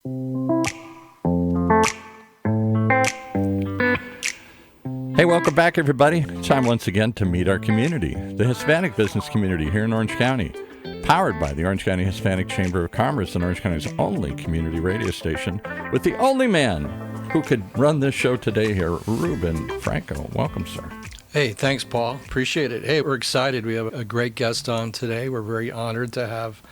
Hey, welcome back, everybody. Time once again to meet our community, the Hispanic business community here in Orange County, powered by the Orange County Hispanic Chamber of Commerce and Orange County's only community radio station, with the only man who could run this show today here, Ruben Franco. Welcome, sir. Hey, thanks, Paul. Appreciate it. Hey, we're excited. We have a great guest on today. We're very honored to have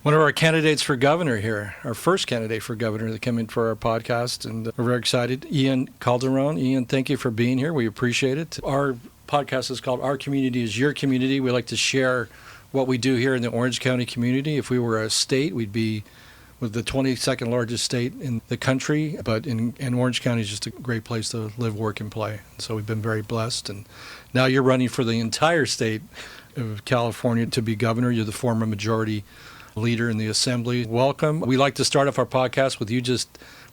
one of our candidates for governor here, our first candidate for governor that came in for our podcast, and we're very excited. Ian Calderon. Ian, thank you for being here. We appreciate it. Our podcast is called Our Community is Your Community. We like to share what we do here in the Orange County community. If we were a state, we'd be with the 22nd largest state in the country, but in Orange County is just a great place to live, work, and play. So we've been very blessed. And now you're running for the entire state of California to be governor. You're the former majority leader in the assembly. Welcome. We like to start off our podcast with you.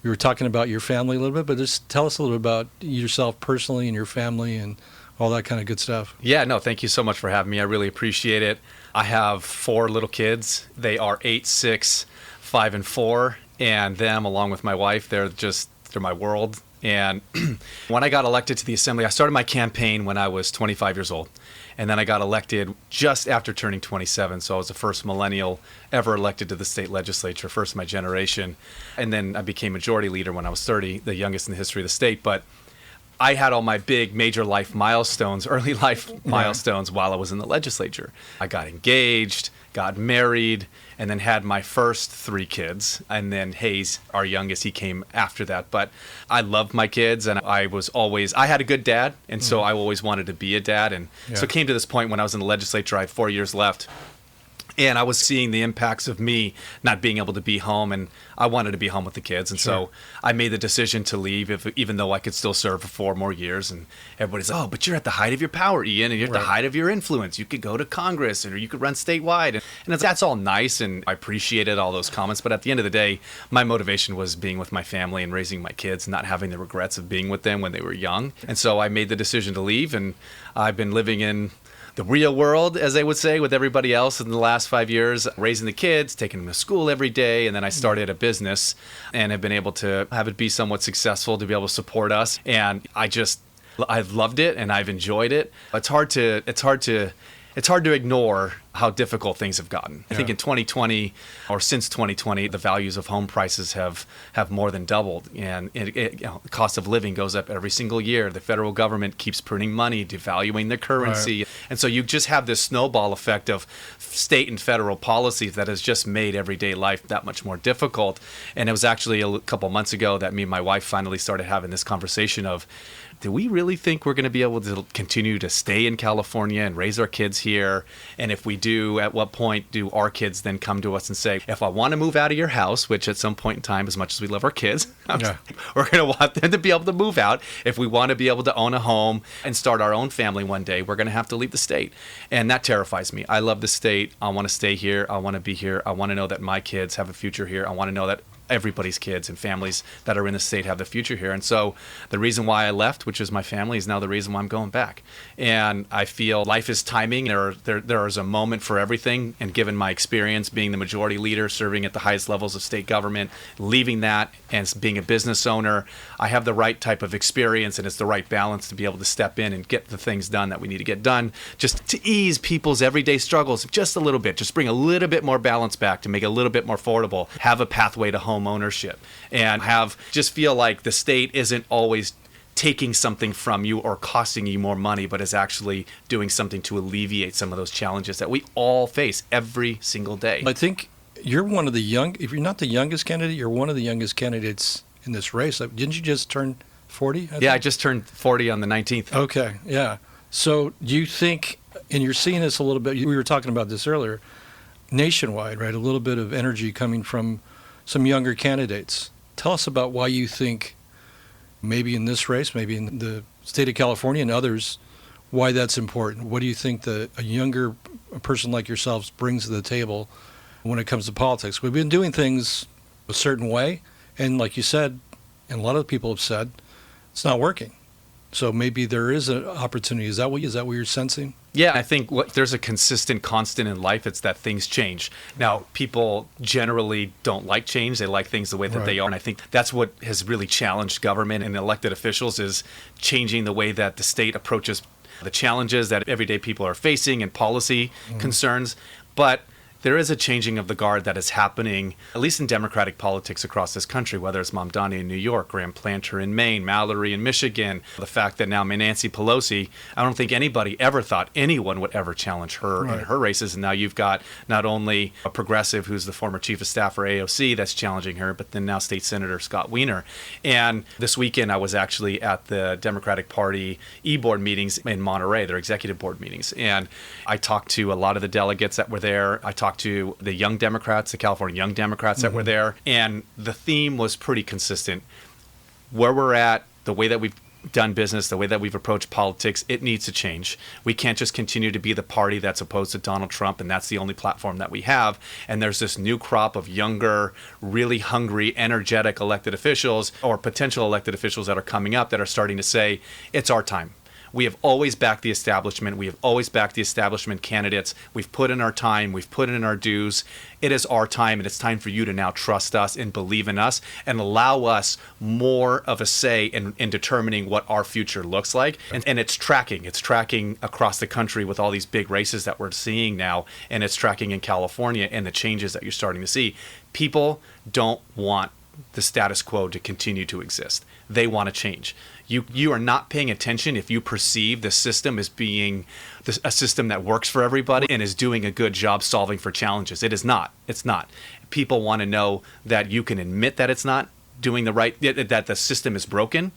We were talking about your family a little bit, but just tell us a little bit about yourself personally and your family and all that kind of good stuff. Yeah, no, thank you so much for having me. I really appreciate it. I have 4 little kids. They are 8, 6, 5, and 4, and them, along with my wife, they're my world. And when I got elected to the assembly, I started my campaign when I was 25 years old. And then I got elected just after turning 27. So I was the first millennial ever elected to the state legislature, first of my generation. And then I became majority leader when I was 30, the youngest in the history of the state. But I had all my big major life milestones, early life milestones while I was in the legislature. I got engaged, got married, and then had my first 3 kids. And then Hayes, our youngest, he came after that. But I loved my kids, and I had a good dad, and so I always wanted to be a dad. And so it came to this point when I was in the legislature, I had 4 years left. And I was seeing the impacts of me not being able to be home, and I wanted to be home with the kids. And so I made the decision to leave, even though I could still serve for 4 more years. And everybody's like, oh, but you're at the height of your power, Ian, and you're at the height of your influence. You could go to Congress, or you could run statewide. And that's all nice, and I appreciated all those comments. But at the end of the day, my motivation was being with my family and raising my kids, not having the regrets of being with them when they were young. And so I made the decision to leave, and I've been living in the real world, as they would say, with everybody else in the last 5 years, raising the kids, taking them to school every day. And then I started a business and have been able to have it be somewhat successful, to be able to support us. And I've loved it, and I've enjoyed it. It's hard to ignore how difficult things have gotten. I think in 2020, or since 2020, the values of home prices have more than doubled, and the cost of living goes up every single year. The federal government keeps printing money, devaluing the currency, and so you just have this snowball effect of state and federal policies that has just made everyday life that much more difficult. And it was actually a couple months ago that me and my wife finally started having this conversation of, do we really think we're going to be able to continue to stay in California and raise our kids here? And if we do, at what point do our kids then come to us and say, if I want to move out of your house, which at some point in time, as much as we love our kids, we're going to want them to be able to move out. If we want to be able to own a home and start our own family one day, we're going to have to leave the state. And that terrifies me. I love the state. I want to stay here. I want to be here. I want to know that my kids have a future here. I want to know that everybody's kids and families that are in the state have the future here. And so the reason why I left, which is my family, is now the reason why I'm going back. And I feel life is timing. There is a moment for everything. And given my experience being the majority leader, serving at the highest levels of state government, leaving that and being a business owner, I have the right type of experience, and it's the right balance to be able to step in and get the things done that we need to get done, just to ease people's everyday struggles just a little bit, just bring a little bit more balance back to make it a little bit more affordable, have a pathway to home ownership, and just feel like the state isn't always taking something from you or costing you more money, but is actually doing something to alleviate some of those challenges that we all face every single day. I think you're one of the if you're not the youngest candidate, you're one of the youngest candidates in this race. Didn't you just turn 40? I just turned 40 on the 19th. Okay, yeah. So do you think, and you're seeing this a little bit, we were talking about this earlier, nationwide, right? A little bit of energy coming from some younger candidates. Tell us about why you think, maybe in this race, maybe in the state of California and others, why that's important. What do you think a younger person like yourselves brings to the table when it comes to politics? We've been doing things a certain way, and like you said, and a lot of people have said, it's not working. So maybe there is an opportunity. Is that what you're sensing? Yeah, I think there's a consistent constant in life. It's that things change. Now, people generally don't like change. They like things the way that they are. And I think that's what has really challenged government and elected officials, is changing the way that the state approaches the challenges that everyday people are facing and policy concerns. But there is a changing of the guard that is happening, at least in Democratic politics across this country, whether it's Mamdani in New York, Graham Planter in Maine, Mallory in Michigan, the fact that now Nancy Pelosi, I don't think anybody ever thought anyone would ever challenge her in her races. And now you've got not only a progressive who's the former chief of staff for AOC that's challenging her, but then now State Senator Scott Wiener. And this weekend I was actually at the Democratic Party e-board meetings in Monterey, their executive board meetings. And I talked to a lot of the delegates that were there. I talked to the young Democrats, the California young Democrats that were there. And the theme was pretty consistent. Where we're at, the way that we've done business, the way that we've approached politics, it needs to change. We can't just continue to be the party that's opposed to Donald Trump, and that's the only platform that we have. And there's this new crop of younger, really hungry, energetic elected officials or potential elected officials that are coming up that are starting to say, it's our time. We have always backed the establishment. We have always backed the establishment candidates. We've put in our time. We've put in our dues. It is our time, and it's time for you to now trust us and believe in us and allow us more of a say in determining what our future looks like. And it's tracking. It's tracking across the country with all these big races that we're seeing now, and it's tracking in California and the changes that you're starting to see. People don't want the status quo to continue to exist. They want to change. You are not paying attention if you perceive the system as being a system that works for everybody and is doing a good job solving for challenges. It is not. It's not. People want to know that you can admit that it's not doing the right, that the system is broken,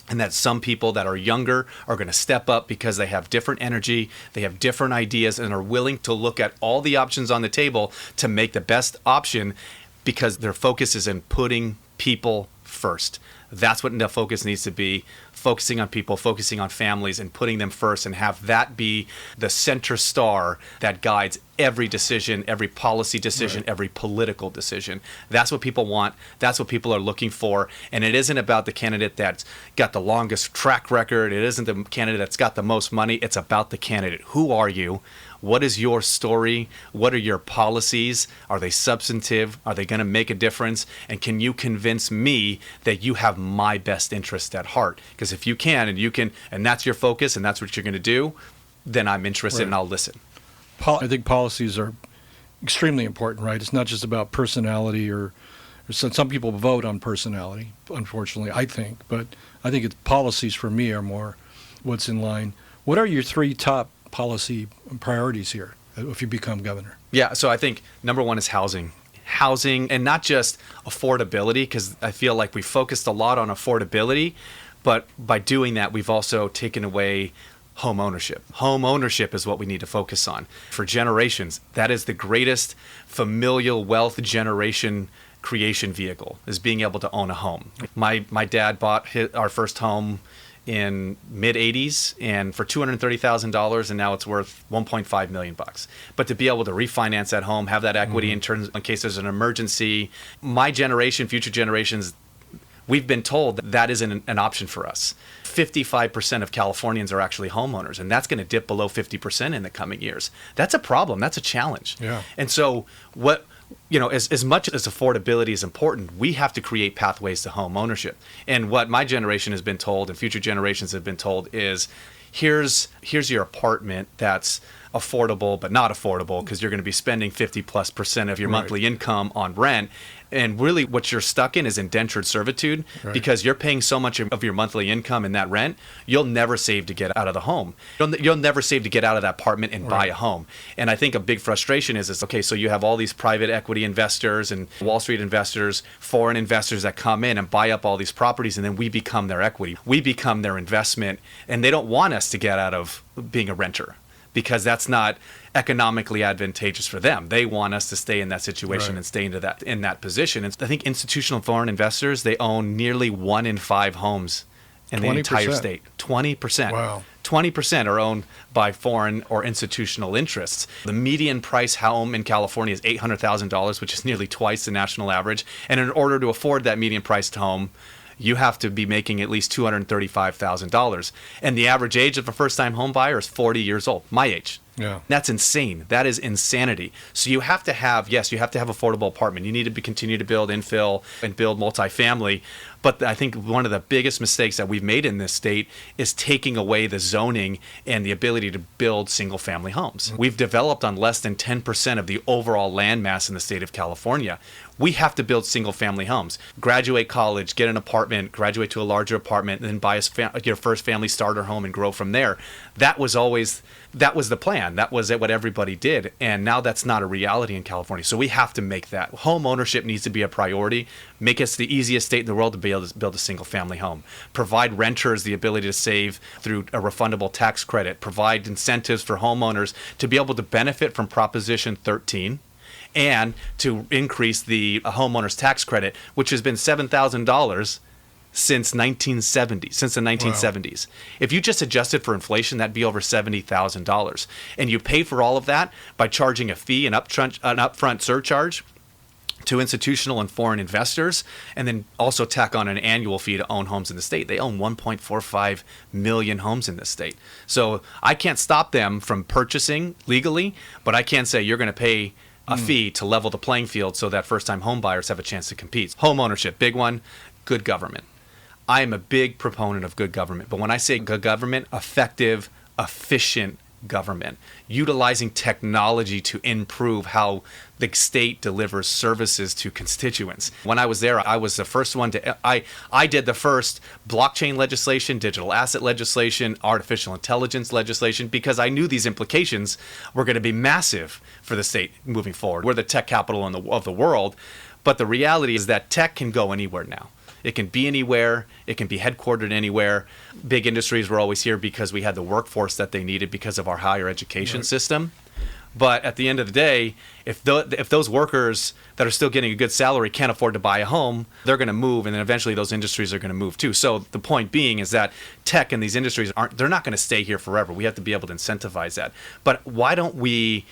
and that some people that are younger are going to step up because they have different energy, they have different ideas, and are willing to look at all the options on the table to make the best option because their focus is in putting people first. That's what the focus needs to be, focusing on people, focusing on families, and putting them first, and have that be the center star that guides every decision, every policy decision, every political decision. That's what people want. That's what people are looking for. And it isn't about the candidate that's got the longest track record. It isn't the candidate that's got the most money. It's about the candidate. Who are you? What is your story? What are your policies? Are they substantive? Are they going to make a difference? And can you convince me that you have my best interest at heart? Because if you can, and that's your focus, and that's what you're going to do, then I'm interested and I'll listen. I think policies are extremely important, right? It's not just about personality or some people vote on personality, unfortunately, I think. But I think policies for me are more what's in line. What are your three top policy priorities here if you become governor? Yeah, so I think number one is housing, and not just affordability, because I feel like we focused a lot on affordability, but by doing that, we've also taken away home ownership. Home ownership is what we need to focus on. For generations, that is the greatest familial wealth generation creation vehicle, is being able to own a home. My dad bought our first home in mid-'80s and for $230,000, and now it's worth $1.5 million. But to be able to refinance that home, have that equity in case there's an emergency, my generation, future generations, we've been told that isn't an option for us. 55% of Californians are actually homeowners, and that's going to dip below 50% in the coming years. That's a problem. That's a challenge. Yeah. And so as much as affordability is important, we have to create pathways to home ownership. And what my generation has been told and future generations have been told is, here's your apartment that's affordable but not affordable because you're going to be spending 50+% of your monthly income on rent. And really what you're stuck in is indentured servitude because you're paying so much of your monthly income in that rent, you'll never save to get out of the home. You'll never save to get out of that apartment and buy a home. And I think a big frustration is okay, so you have all these private equity investors and Wall Street investors, foreign investors that come in and buy up all these properties, and then we become their equity. We become their investment, and they don't want us to get out of being a renter, because that's not economically advantageous for them. They want us to stay in that situation and stay in that position. And I think institutional foreign investors, they own nearly 1 in 5 homes in 20%. The entire state. 20%. Wow. 20% are owned by foreign or institutional interests. The median price home in California is $800,000, which is nearly twice the national average. And in order to afford that median priced home, you have to be making at least $235,000. And the average age of a first-time home buyer is 40 years old, my age. Yeah. That's insane. That is insanity. So you have to have affordable apartment. You need to continue to build infill and build multifamily. But I think one of the biggest mistakes that we've made in this state is taking away the zoning and the ability to build single-family homes. We've developed on less than 10% of the overall land mass in the state of California. We have to build single-family homes. Graduate college, get an apartment, graduate to a larger apartment, and then buy your first family starter home and grow from there. That was the plan. That was what everybody did. And now that's not a reality in California. So we have to make that. Home ownership needs to be a priority. Make us the easiest state in the world to be able to build a single family home. Provide renters the ability to save through a refundable tax credit. Provide incentives for homeowners to be able to benefit from Proposition 13 and to increase the homeowner's tax credit, which has been $7,000 since the 1970s. Wow. If you just adjusted for inflation, that'd be over $70,000. And you pay for all of that by charging a fee, an upfront surcharge to institutional and foreign investors, and then also tack on an annual fee to own homes in the state. They own 1.45 million homes in this state. So I can't stop them from purchasing legally, but I can say you're going to pay a fee to level the playing field so that first-time home buyers have a chance to compete. Home ownership, big one, good government. I am a big proponent of good government, but when I say good government, effective, efficient government, utilizing technology to improve how the state delivers services to constituents. When I was there, I was the first one I did the first blockchain legislation, digital asset legislation, artificial intelligence legislation, because I knew these implications were going to be massive for the state moving forward. We're the tech capital of the world, but the reality is that tech can go anywhere now. It can be anywhere. It can be headquartered anywhere. Big industries were always here because we had the workforce that they needed because of our higher education system. But at the end of the day, if those workers that are still getting a good salary can't afford to buy a home, they're going to move, and then eventually those industries are going to move too. So the point being is that tech and these industries they're not going to stay here forever. We have to be able to incentivize that. But why don't we,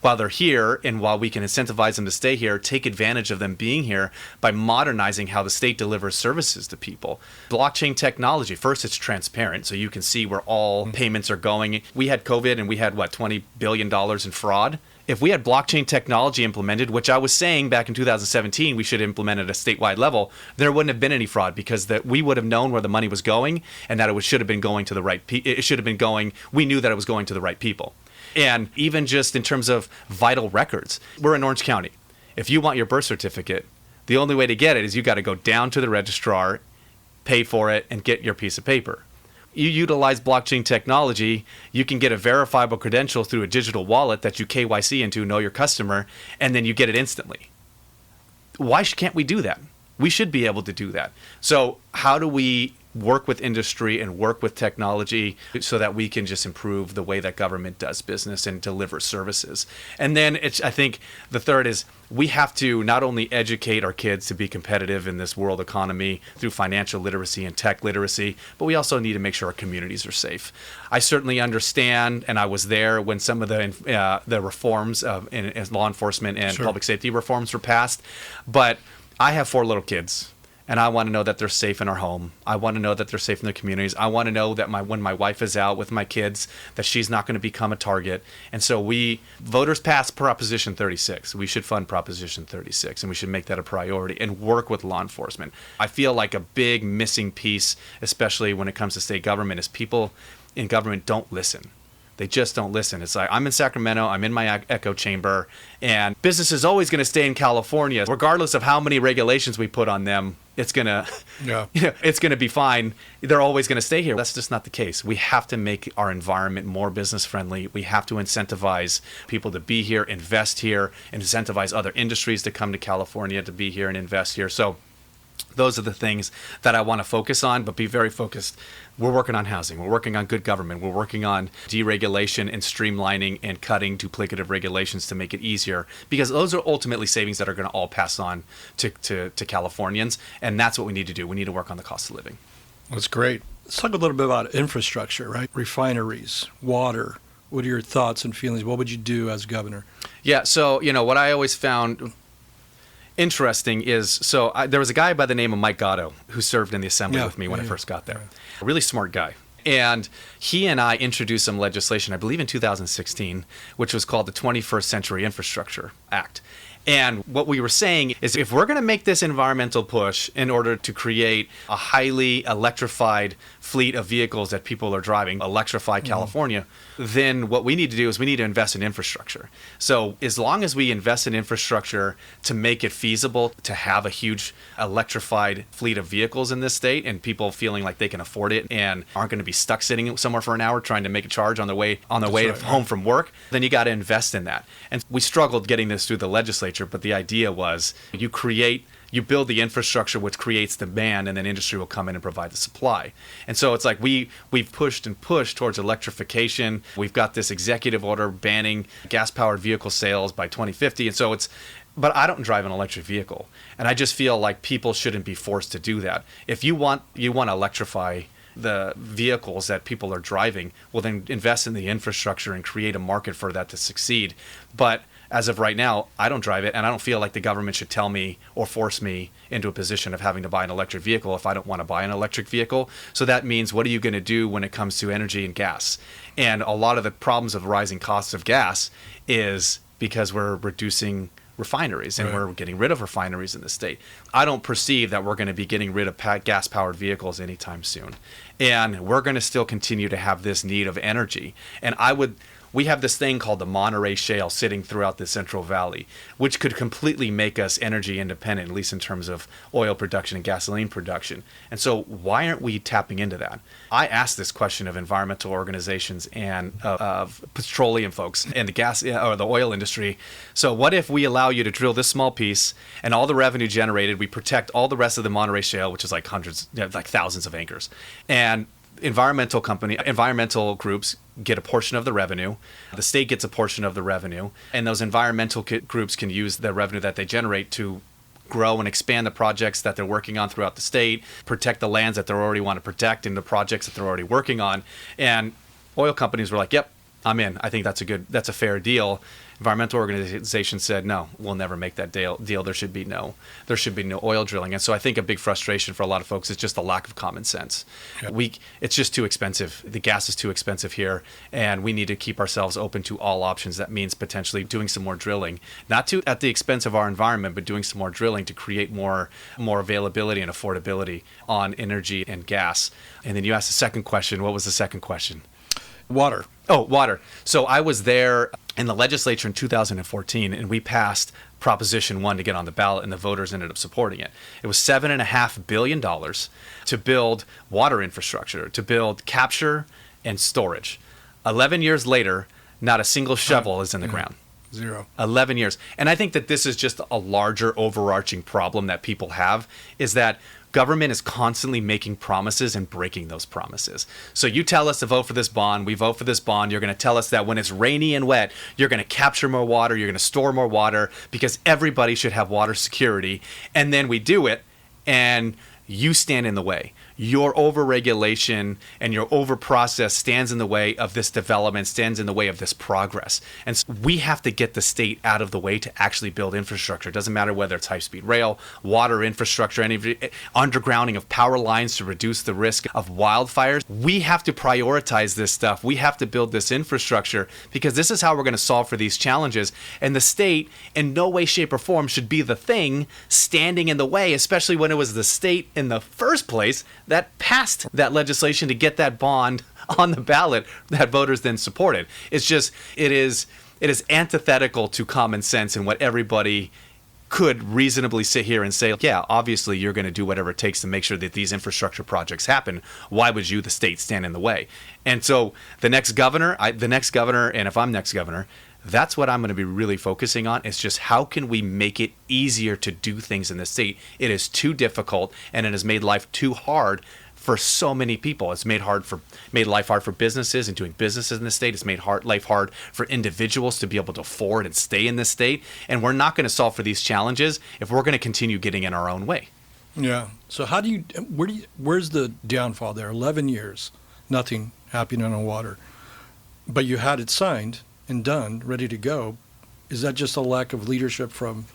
while they're here and while we can incentivize them to stay here, take advantage of them being here by modernizing how the state delivers services to people? Blockchain technology, first, it's transparent, so you can see where all payments are going. We had COVID and we had, $20 billion in fraud. If we had blockchain technology implemented, which I was saying back in 2017 we should implement at a statewide level, there wouldn't have been any fraud because we would have known where the money was going and that it should have been going to the right people. We knew that it was going to the right people. And even just in terms of vital records, we're in Orange County. If you want your birth certificate, the only way to get it is you got to go down to the registrar, pay for it, and get your piece of paper. You utilize blockchain technology, you can get a verifiable credential through a digital wallet that you KYC into, know your customer, and then you get it instantly. Why can't we do that? We should be able to do that. So how do we work with industry and work with technology so that we can just improve the way that government does business and delivers services? And then I think the third is we have to not only educate our kids to be competitive in this world economy through financial literacy and tech literacy, but we also need to make sure our communities are safe. I certainly understand, and I was there when some of the reforms in law enforcement and public safety reforms were passed, but I have 4 little kids. And I want to know that they're safe in our home. I want to know that they're safe in their communities. I want to know that when my wife is out with my kids, that she's not going to become a target. And so voters passed Proposition 36. We should fund Proposition 36, and we should make that a priority and work with law enforcement. I feel like a big missing piece, especially when it comes to state government, is people in government don't listen. They just don't listen. It's like, I'm in Sacramento, I'm in my echo chamber, and business is always going to stay in California. Regardless of how many regulations we put on them, it's going to be fine. They're always going to stay here. That's just not the case. We have to make our environment more business friendly. We have to incentivize people to be here, invest here, and incentivize other industries to come to California to be here and invest here. So those are the things that I want to focus on, but be very focused. We're working on housing. We're working on good government. We're working on deregulation and streamlining and cutting duplicative regulations to make it easier, because those are ultimately savings that are going to all pass on to Californians, and that's what we need to do. We need to work on the cost of living. That's great. Let's talk a little bit about infrastructure, right? Refineries, water. What are your thoughts and feelings? What would you do as governor? Yeah, so what I always found, interesting is, there was a guy by the name of Mike Gatto who served in the assembly with me when I first got there. A really smart guy. And he and I introduced some legislation, I believe in 2016, which was called the 21st Century Infrastructure Act. And what we were saying is, if we're going to make this environmental push in order to create a highly electrified fleet of vehicles that people are driving, electrify California, then what we need to do is we need to invest in infrastructure. So as long as we invest in infrastructure to make it feasible to have a huge electrified fleet of vehicles in this state, and people feeling like they can afford it and aren't going to be stuck sitting somewhere for an hour trying to make a charge on their way home from work, then you got to invest in that. And we struggled getting this through the legislature, but the idea was you build the infrastructure, which creates demand, and then industry will come in and provide the supply. And so it's like we've pushed and pushed towards electrification. We've got this executive order banning gas-powered vehicle sales by 2050. And so but I don't drive an electric vehicle. And I just feel like people shouldn't be forced to do that. If you want to electrify the vehicles that people are driving, well, then invest in the infrastructure and create a market for that to succeed. But as of right now, I don't drive it, and I don't feel like the government should tell me or force me into a position of having to buy an electric vehicle if I don't want to buy an electric vehicle. So that means, what are you going to do when it comes to energy and gas? And a lot of the problems of rising costs of gas is because we're reducing refineries, and we're getting rid of refineries in the state. I don't perceive that we're going to be getting rid of gas-powered vehicles anytime soon. And we're going to still continue to have this need of energy. And we have this thing called the Monterey Shale sitting throughout the Central Valley, which could completely make us energy independent, at least in terms of oil production and gasoline production. And so why aren't we tapping into that? I asked this question of environmental organizations and of petroleum folks and the gas or the oil industry. So what if we allow you to drill this small piece, and all the revenue generated, we protect all the rest of the Monterey Shale, which is like thousands of acres, and environmental groups get a portion of the revenue, the state gets a portion of the revenue, and those environmental groups can use the revenue that they generate to grow and expand the projects that they're working on throughout the state, protect the lands that they already want to protect and the projects that they're already working on. And oil companies were like, yep, I'm in. I think that's a fair deal. Environmental organizations said, no, we'll never make that deal. There should be no oil drilling. And so I think a big frustration for a lot of folks is just the lack of common sense. Yep. It's just too expensive. The gas is too expensive here, and we need to keep ourselves open to all options. That means potentially doing some more drilling, not at the expense of our environment, but doing some more drilling to create more availability and affordability on energy and gas. And then you asked the second question. What was the second question? Water. Oh, water. So I was there in the legislature in 2014, and we passed Proposition 1 to get on the ballot, and the voters ended up supporting it. It was $7.5 billion to build water infrastructure, to build capture and storage. 11 years later, not a single shovel is in the ground. Zero. 11 years. And I think that this is just a larger overarching problem that people have, is that government is constantly making promises and breaking those promises. So you tell us to vote for this bond, we vote for this bond, you're going to tell us that when it's rainy and wet, you're going to capture more water, you're going to store more water, because everybody should have water security. And then we do it, and you stand in the way. Your overregulation and your overprocess stands in the way of this development, stands in the way of this progress. And so we have to get the state out of the way to actually build infrastructure. It doesn't matter whether it's high-speed rail, water infrastructure, any undergrounding of power lines to reduce the risk of wildfires. We have to prioritize this stuff. We have to build this infrastructure, because this is how we're going to solve for these challenges. And the state, in no way, shape, or form, should be the thing standing in the way, especially when it was the state in the first place that passed that legislation to get that bond on the ballot that voters then supported. It's just, it is antithetical to common sense and what everybody could reasonably sit here and say, yeah, obviously you're going to do whatever it takes to make sure that these infrastructure projects happen. Why would you, the state, stand in the way? And so the next governor, and if I'm next governor, that's what I'm going to be really focusing on, is just how can we make it easier to do things in the state. It is too difficult, and it has made life too hard for so many people. It's made life hard for businesses and doing businesses in the state. It's made life hard for individuals to be able to afford and stay in this state. And we're not going to solve for these challenges if we're going to continue getting in our own way. Yeah. So where's the downfall there? 11 years, nothing happening on water, but you had it signed and done, ready to go. Is that just a lack of leadership from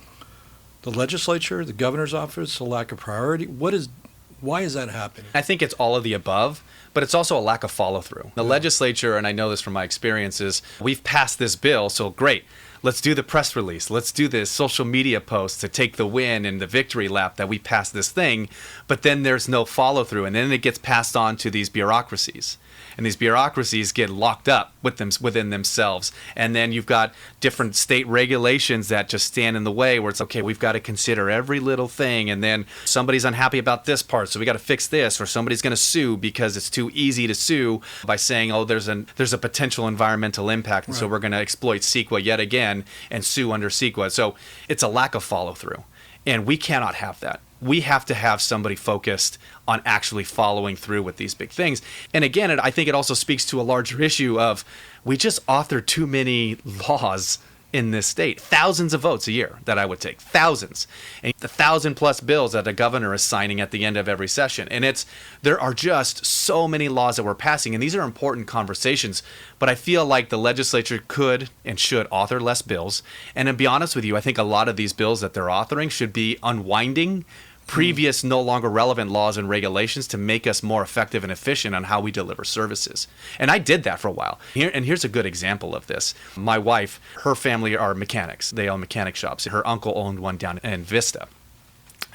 the legislature, the governor's office, a lack of priority? Why is that happening? I think it's all of the above, but it's also a lack of follow through. The legislature, and I know this from my experiences, we've passed this bill, so great. Let's do the press release. Let's do this social media post to take the win and the victory lap that we passed this thing. But then there's no follow through. And then it gets passed on to these bureaucracies. And these bureaucracies get locked up within themselves. And then you've got different state regulations that just stand in the way where it's, okay, we've got to consider every little thing. And then somebody's unhappy about this part, so we got to fix this. Or somebody's going to sue because it's too easy to sue by saying, oh, there's a potential environmental impact. And so we're going to exploit CEQA yet again and sue under CEQA. So it's a lack of follow through. And we cannot have that. We have to have somebody focused on actually following through with these big things. And again, I think it also speaks to a larger issue of we just author too many laws in this state. Thousands of votes a year that I would take. Thousands. And the 1,000+ bills that a governor is signing at the end of every session. And there are just so many laws that we're passing. And these are important conversations. But I feel like the legislature could and should author less bills. And to be honest with you, I think a lot of these bills that they're authoring should be unwinding previous no longer relevant laws and regulations to make us more effective and efficient on how we deliver services. And I did that for a while. Here's a good example of this. My wife, her family are mechanics. They own mechanic shops. Her uncle owned one down in Vista.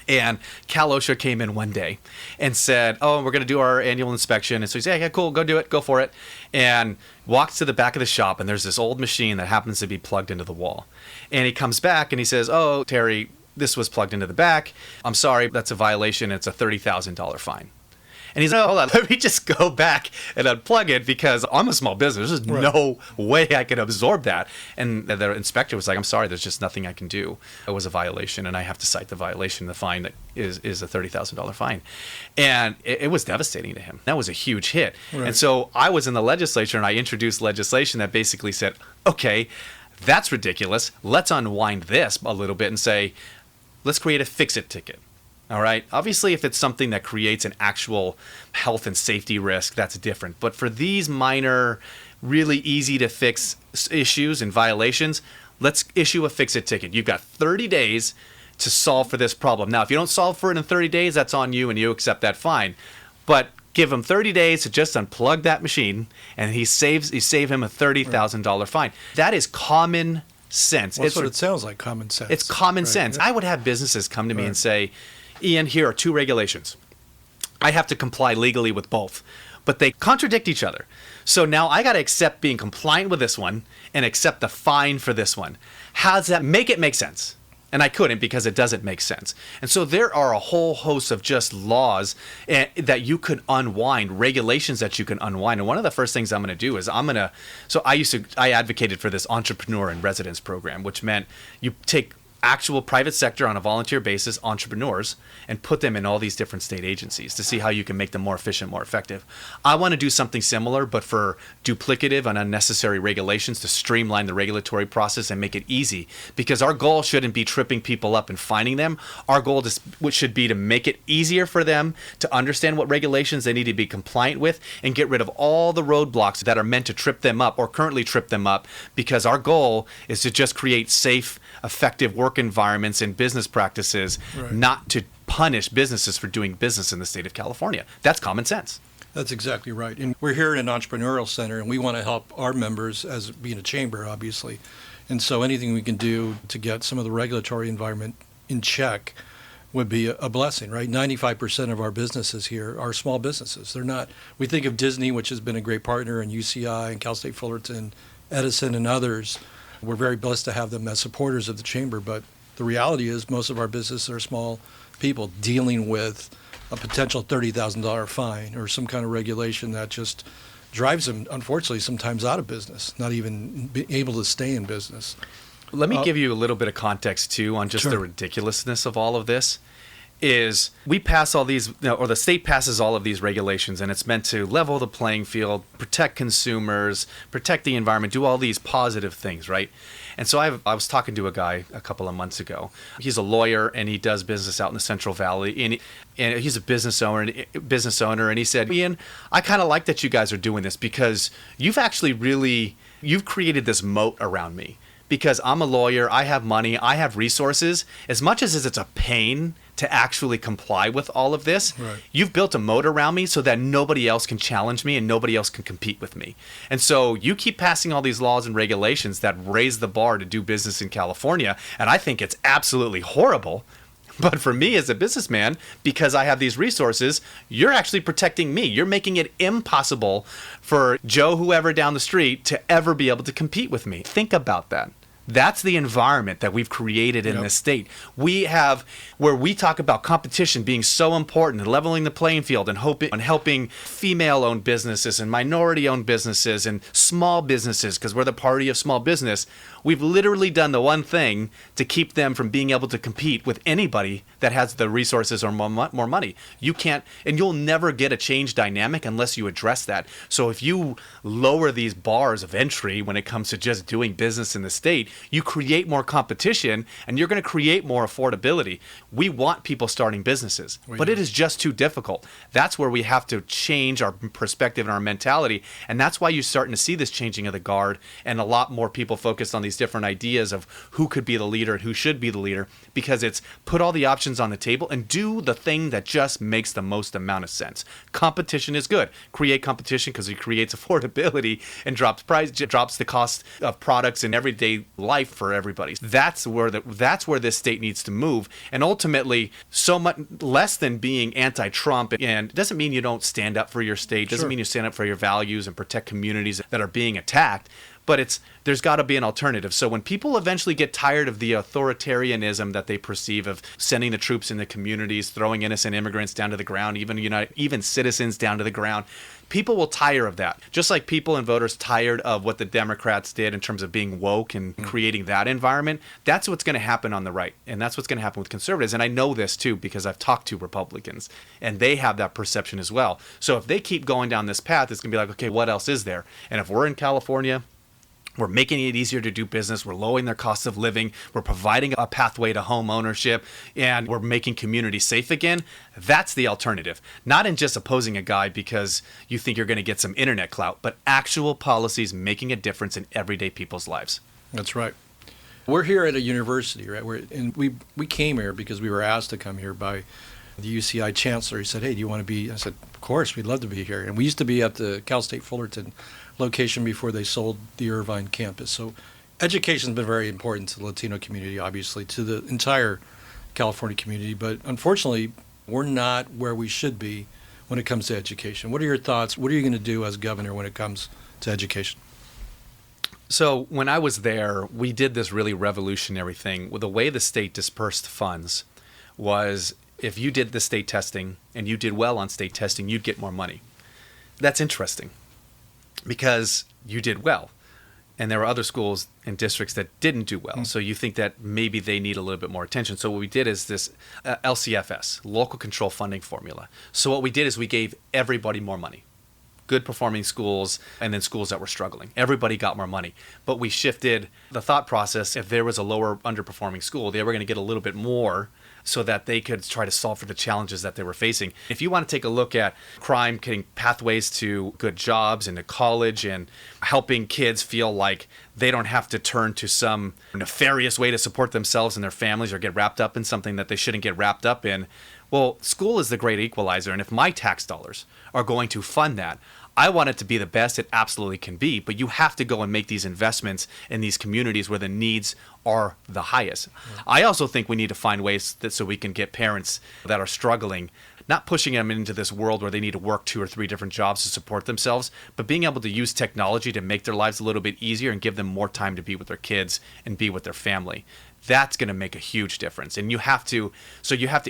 And Cal OSHA came in one day and said, oh, we're going to do our annual inspection. And so he said, yeah, cool, go do it, go for it. And walks to the back of the shop, and there's this old machine that happens to be plugged into the wall. And he comes back and he says, oh, Terry, this was plugged into the back. I'm sorry, that's a violation. It's a $30,000 fine. And he's like, hold on, let me just go back and unplug it because I'm a small business. There's no way I can absorb that. And the inspector was like, I'm sorry, there's just nothing I can do. It was a violation, and I have to cite the violation. The fine that is a $30,000 fine. And it was devastating to him. That was a huge hit. Right. And so I was in the legislature, and I introduced legislation that basically said, okay, that's ridiculous. Let's unwind this a little bit and say, let's create a fix-it ticket. All right. Obviously, if it's something that creates an actual health and safety risk, that's different. But for these minor, really easy to fix issues and violations, let's issue a fix-it ticket. You've got 30 days to solve for this problem. Now, if you don't solve for it in 30 days, that's on you and you accept that fine. But give him 30 days to just unplug that machine, and you save him a $30,000 fine. That is common sense. Well, that's what it sounds like, common sense. It's common sense. Yeah. I would have businesses come to me and say, Ian, here are 2 regulations. I have to comply legally with both, but they contradict each other. So now I got to accept being compliant with this one and accept the fine for this one. How does that make it make sense? And I couldn't because it doesn't make sense. And so there are a whole host of just laws that you could unwind, regulations that you can unwind. And one of the first things I'm going to do is I advocated for this entrepreneur in residence program, which meant you take actual private sector on a volunteer basis, entrepreneurs, and put them in all these different state agencies to see how you can make them more efficient, more effective. I want to do something similar, but for duplicative and unnecessary regulations to streamline the regulatory process and make it easy. Because our goal shouldn't be tripping people up and finding them. Our goal should be to make it easier for them to understand what regulations they need to be compliant with and get rid of all the roadblocks that are meant to trip them up or currently trip them up, because our goal is to just create safe, effective work environments and business practices, not to punish businesses for doing business in the state of California. That's common sense. That's exactly right. And we're here in an entrepreneurial center, and we want to help our members as being a chamber, obviously. And so anything we can do to get some of the regulatory environment in check would be a blessing, right? 95% of our businesses here are small businesses. They're not, we think of Disney, which has been a great partner, and UCI and Cal State Fullerton, Edison, and others. We're very blessed to have them as supporters of the chamber, but the reality is most of our businesses are small people dealing with a potential $30,000 fine or some kind of regulation that just drives them, unfortunately, sometimes out of business, not even be able to stay in business. Let me give you a little bit of context, too, on just the ridiculousness of all of this. Is we pass all these, or the state passes all of these regulations, and it's meant to level the playing field, protect consumers, protect the environment, do all these positive things, right? And so I was talking to a guy a couple of months ago. He's a lawyer, and he does business out in the Central Valley, and he's a business owner, and he said, Ian, I kind of like that you guys are doing this because you've created this moat around me. because I'm a lawyer, I have money, I have resources. As much as it's a pain to actually comply with all of this, you've built a moat around me so that nobody else can challenge me and nobody else can compete with me. And so you keep passing all these laws and regulations that raise the bar to do business in California, and I think it's absolutely horrible. But for me as a businessman, because I have these resources, you're actually protecting me. You're making it impossible for Joe, whoever down the street, to ever be able to compete with me. Think about that. That's the environment that we've created in this state. We have, where we talk about competition being so important and leveling the playing field and helping female-owned businesses and minority-owned businesses and small businesses, because we're the party of small business. We've literally done the one thing to keep them from being able to compete with anybody that has the resources or more money. You can't, and you'll never get a change dynamic unless you address that. So if you lower these bars of entry when it comes to just doing business in the state, you create more competition and you're going to create more affordability. We want people starting businesses, but it is just too difficult. That's where we have to change our perspective and our mentality. And that's why you're starting to see this changing of the guard and a lot more people focused on these different ideas of who could be the leader and who should be the leader, because it's put all the options on the table and do the thing that just makes the most amount of sense. Competition is good. Create competition because it creates affordability and drops the cost of products in everyday life for everybody. That's where this state needs to move. And ultimately, so much less than being anti-Trump, and it doesn't mean you don't stand up for your state, doesn't mean you stand up for your values and protect communities that are being attacked. But there's got to be an alternative. So when people eventually get tired of the authoritarianism that they perceive of sending the troops in the communities, throwing innocent immigrants down to the ground, even citizens down to the ground, people will tire of that. Just like people and voters tired of what the Democrats did in terms of being woke and creating that environment. That's what's going to happen on the right. And that's what's going to happen with conservatives. And I know this too because I've talked to Republicans and they have that perception as well. So if they keep going down this path, it's going to be like, okay, what else is there? And if we're in California, we're making it easier to do business. We're lowering their cost of living. We're providing a pathway to home ownership, and we're making communities safe again. That's the alternative. Not in just opposing a guy because you think you're going to get some internet clout, but actual policies making a difference in everyday people's lives. That's right. We're here at a university, right? And we came here because we were asked to come here by the UCI chancellor. He said, "Hey, do you want to be?" I said, "Of course, we'd love to be here." And we used to be at the Cal State Fullerton location before they sold the Irvine campus. So education's been very important to the Latino community, obviously, to the entire California community. But unfortunately, we're not where we should be when it comes to education. What are your thoughts? What are you going to do as governor when it comes to education? So when I was there, we did this really revolutionary thing. The way the state dispersed funds was if you did the state testing and you did well on state testing, you'd get more money. That's interesting because you did well. And there were other schools and districts that didn't do well. So you think that maybe they need a little bit more attention. So what we did is this LCFS, Local Control Funding Formula. So what we did is we gave everybody more money. Good performing schools and then schools that were struggling. Everybody got more money. But we shifted the thought process. If there was a lower underperforming school, they were going to get a little bit more so that they could try to solve for the challenges that they were facing. If you want to take a look at crime, getting pathways to good jobs and to college and helping kids feel like they don't have to turn to some nefarious way to support themselves and their families or get wrapped up in something that they shouldn't get wrapped up in, well, school is the great equalizer. And if my tax dollars are going to fund that, I want it to be the best it absolutely can be, but you have to go and make these investments in these communities where the needs are the highest. I also think we need to find ways so we can get parents that are struggling, not pushing them into this world where they need to work 2 or 3 different jobs to support themselves, but being able to use technology to make their lives a little bit easier and give them more time to be with their kids and be with their family. That's going to make a huge difference. And you have to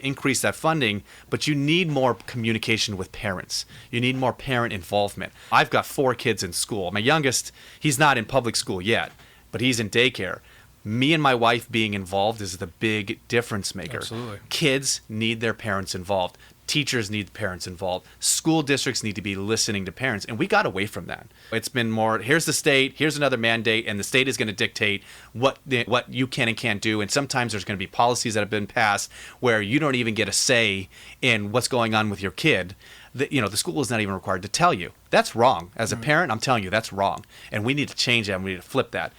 increase that funding, but you need more communication with parents. You need more parent involvement. I've got 4 kids in school. My youngest, he's not in public school yet, but he's in daycare. Me and my wife being involved is the big difference maker. Absolutely. Kids need their parents involved. Teachers need parents involved. School districts need to be listening to parents. And we got away from that. It's been more, here's the state, here's another mandate, and the state is going to dictate what you can and can't do. And sometimes there's going to be policies that have been passed where you don't even get a say in what's going on with your kid. The school is not even required to tell you. That's wrong. As a parent, I'm telling you, that's wrong. And we need to change that, and we need to flip that.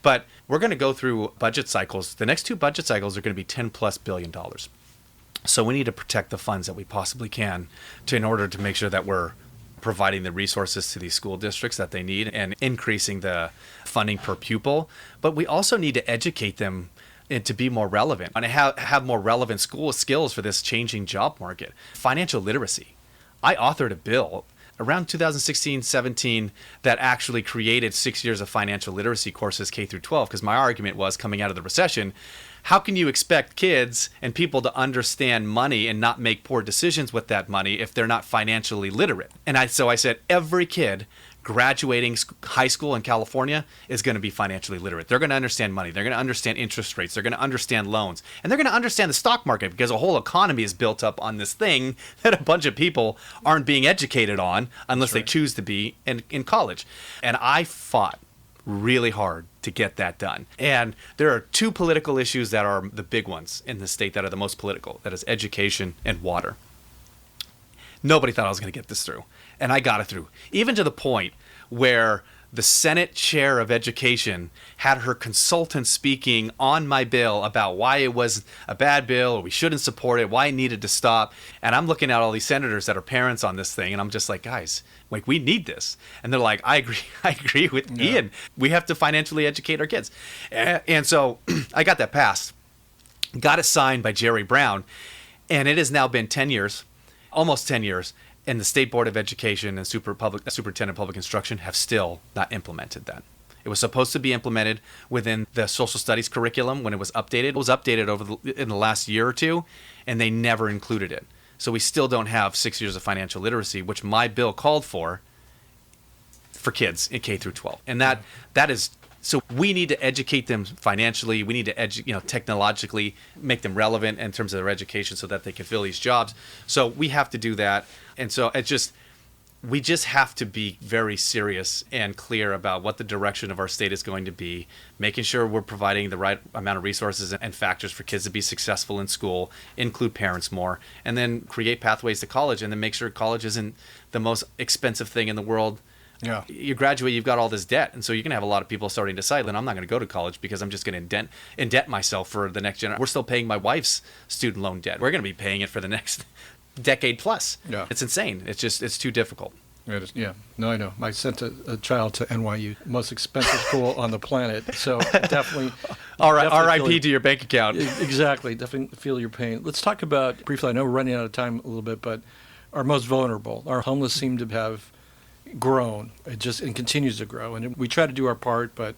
But we're going to go through budget cycles. The next 2 budget cycles are going to be $10+ billion. So we need to protect the funds that we possibly can in order to make sure that we're providing the resources to these school districts that they need and increasing the funding per pupil. But we also need to educate them and to be more relevant and have more relevant school skills for this changing job market. Financial literacy. I authored a bill around 2016-17 that actually created 6 years of financial literacy courses K through 12, because my argument was, coming out of the recession, how can you expect kids and people to understand money and not make poor decisions with that money if they're not financially literate? And so I said every kid graduating high school in California is going to be financially literate. They're going to understand money. They're going to understand interest rates. They're going to understand loans. And they're going to understand the stock market, because a whole economy is built up on this thing that a bunch of people aren't being educated on unless they choose to be in college. And I fought really hard to get that done. And there are 2 political issues that are the big ones in the state that are the most political. That is education and water. Nobody thought I was going to get this through. And I got it through. Even to the point where the Senate chair of education had her consultant speaking on my bill about why it was a bad bill, or we shouldn't support it, why it needed to stop. And I'm looking at all these senators that are parents on this thing, and I'm just like, guys, like, we need this. And they're like, I agree with Ian. We have to financially educate our kids. And so I got that passed, got it signed by Jerry Brown, and it has now been 10 years, almost 10 years. And the State Board of Education and Superintendent of Public Instruction have still not implemented that. It was supposed to be implemented within the social studies curriculum when it was updated. It was updated in the last year or 2, and they never included it. So we still don't have 6 years of financial literacy, which my bill called for kids in K through 12. And that is, so we need to educate them financially. We need to technologically make them relevant in terms of their education so that they can fill these jobs. So we have to do that. And so we just have to be very serious and clear about what the direction of our state is going to be, making sure we're providing the right amount of resources and factors for kids to be successful in school, include parents more, and then create pathways to college, and then make sure college isn't the most expensive thing in the world. Yeah. You graduate, you've got all this debt, and so you're going to have a lot of people starting to decide, then I'm not going to go to college because I'm just going to indebt myself for the next generation. We're still paying my wife's student loan debt. We're going to be paying it for the next decade plus. Yeah. It's insane. It's too difficult. It is, yeah. No, I know. I sent a child to NYU, most expensive school on the planet. So definitely. RIP to your bank account. Exactly. Definitely feel your pain. Let's talk about, briefly, I know we're running out of time a little bit, but our most vulnerable. Our homeless seem to have grown. It continues to grow. And we try to do our part, but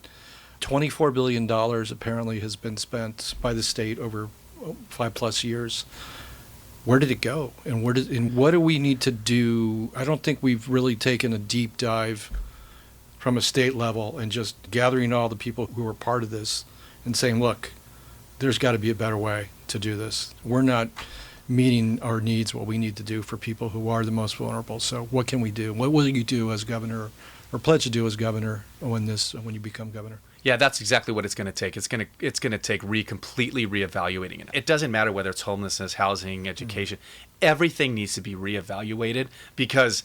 $24 billion apparently has been spent by the state over 5+ years. Where did it go? And what do we need to do? I don't think we've really taken a deep dive from a state level and just gathering all the people who are part of this and saying, look, there's got to be a better way to do this. We're not meeting our needs, what we need to do for people who are the most vulnerable. So what can we do? What will you do as governor, or pledge to do as governor when you become governor? Yeah, that's exactly what it's going to take. It's going to take completely reevaluating it. It doesn't matter whether it's homelessness, housing, education. Everything needs to be reevaluated, because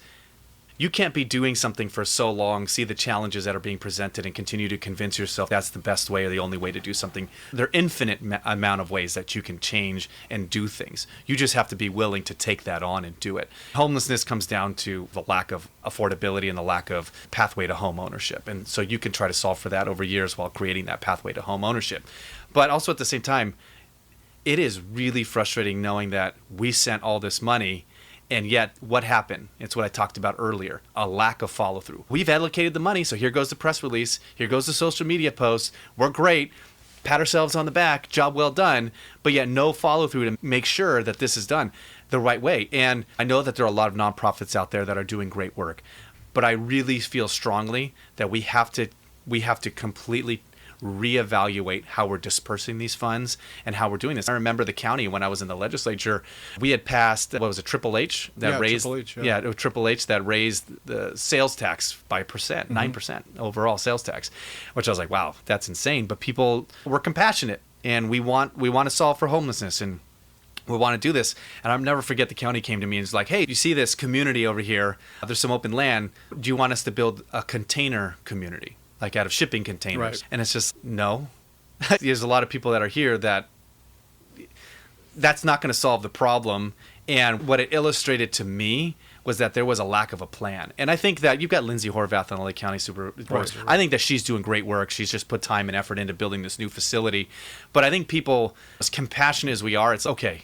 you can't be doing something for so long, see the challenges that are being presented, and continue to convince yourself that's the best way or the only way to do something. There are infinite amount of ways that you can change and do things. You just have to be willing to take that on and do it. Homelessness comes down to the lack of affordability and the lack of pathway to home ownership. And so you can try to solve for that over years while creating that pathway to home ownership. But also at the same time, it is really frustrating knowing that we sent all this money, and yet, what happened? It's what I talked about earlier, a lack of follow-through. We've allocated the money, so here goes the press release, here goes the social media post, we're great, pat ourselves on the back, job well done, but yet no follow-through to make sure that this is done the right way. And I know that there are a lot of nonprofits out there that are doing great work, but I really feel strongly that we have to completely reevaluate how we're dispersing these funds and how we're doing this. I remember the county, when I was in the legislature, we had passed, what was it, Triple H that raised Triple H that raised the sales tax by 9% overall sales tax, which I was like, wow, that's insane. But people were compassionate, and we want to solve for homelessness, and we want to do this. And I'll never forget, the county came to me and was like, hey, you see this community over here? There's some open land. Do you want us to build a container community? like out of shipping containers. Right. And it's just, no. There's a lot of people that are here that's not going to solve the problem. And what it illustrated to me was that there was a lack of a plan. And I think that you've got Lindsay Horvath on the Lake County Supervisor. Right. I think that she's doing great work. She's just put time and effort into building this new facility. But I think people, as compassionate as we are, it's okay.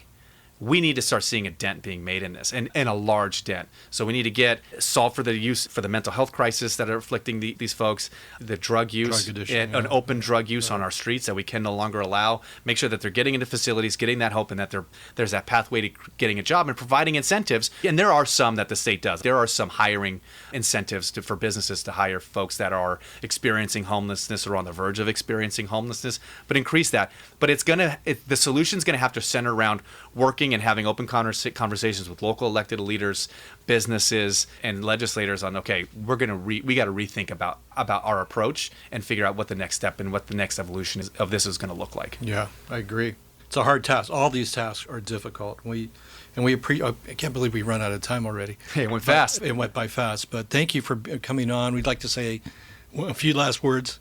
We need to start seeing a dent being made in this, and a large dent. So we need to get solved for the mental health crisis that are afflicting these folks, the drug use, Drug addiction, an open drug use on our streets that we can no longer allow. Make sure that they're getting into facilities, getting that hope, and that there's that pathway to getting a job, and providing incentives. And there are some that the state does. There are some hiring incentives for businesses to hire folks that are experiencing homelessness or on the verge of experiencing homelessness, but increase that. But the solution's going to have to center around working and having open conversations with local elected leaders, businesses, and legislators on, okay, we got to rethink about our approach and figure out what the next step and what the next evolution of this is going to look like. Yeah, I agree. It's a hard task. All these tasks are difficult. I can't believe we run out of time already. Hey, it went fast. It went by fast. But thank you for coming on. We'd like to say a few last words.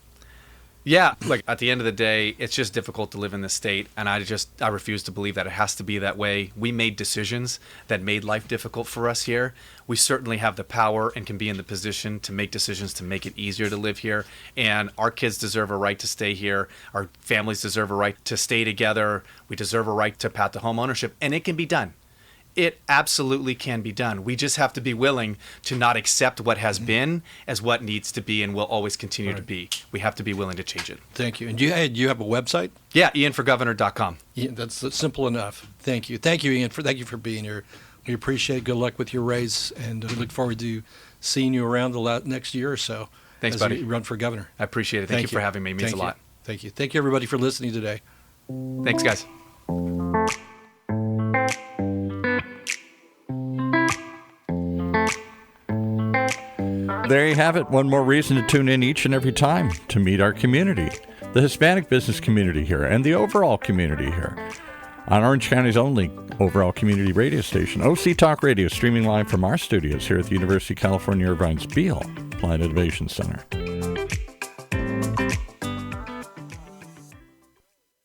Yeah, like at the end of the day, it's just difficult to live in this state, and I refuse to believe that it has to be that way. We made decisions that made life difficult for us here. We certainly have the power and can be in the position to make decisions to make it easier to live here, and our kids deserve a right to stay here. Our families deserve a right to stay together. We deserve a right to path to home ownership, and it can be done. It absolutely can be done. We just have to be willing to not accept what has been as what needs to be and will always continue to be. We have to be willing to change it. Thank you. And do you have a website? Yeah, ianforgovernor.com. Yeah, that's simple enough. Thank you. Thank you, Ian. Thank you for being here. We appreciate it. Good luck with your race, and we look forward to seeing you around the next year or so. Thanks, as buddy. You run for governor. I appreciate it. Thank you for having me. It means a lot. Thank you. Thank you, everybody, for listening today. Thanks, guys. There you have it. One more reason to tune in each and every time to meet our community, the Hispanic business community here and the overall community here on Orange County's only overall community radio station, OCTalkRadio, streaming live from our studios here at the University of California, Irvine's Beale Applied Innovation Center.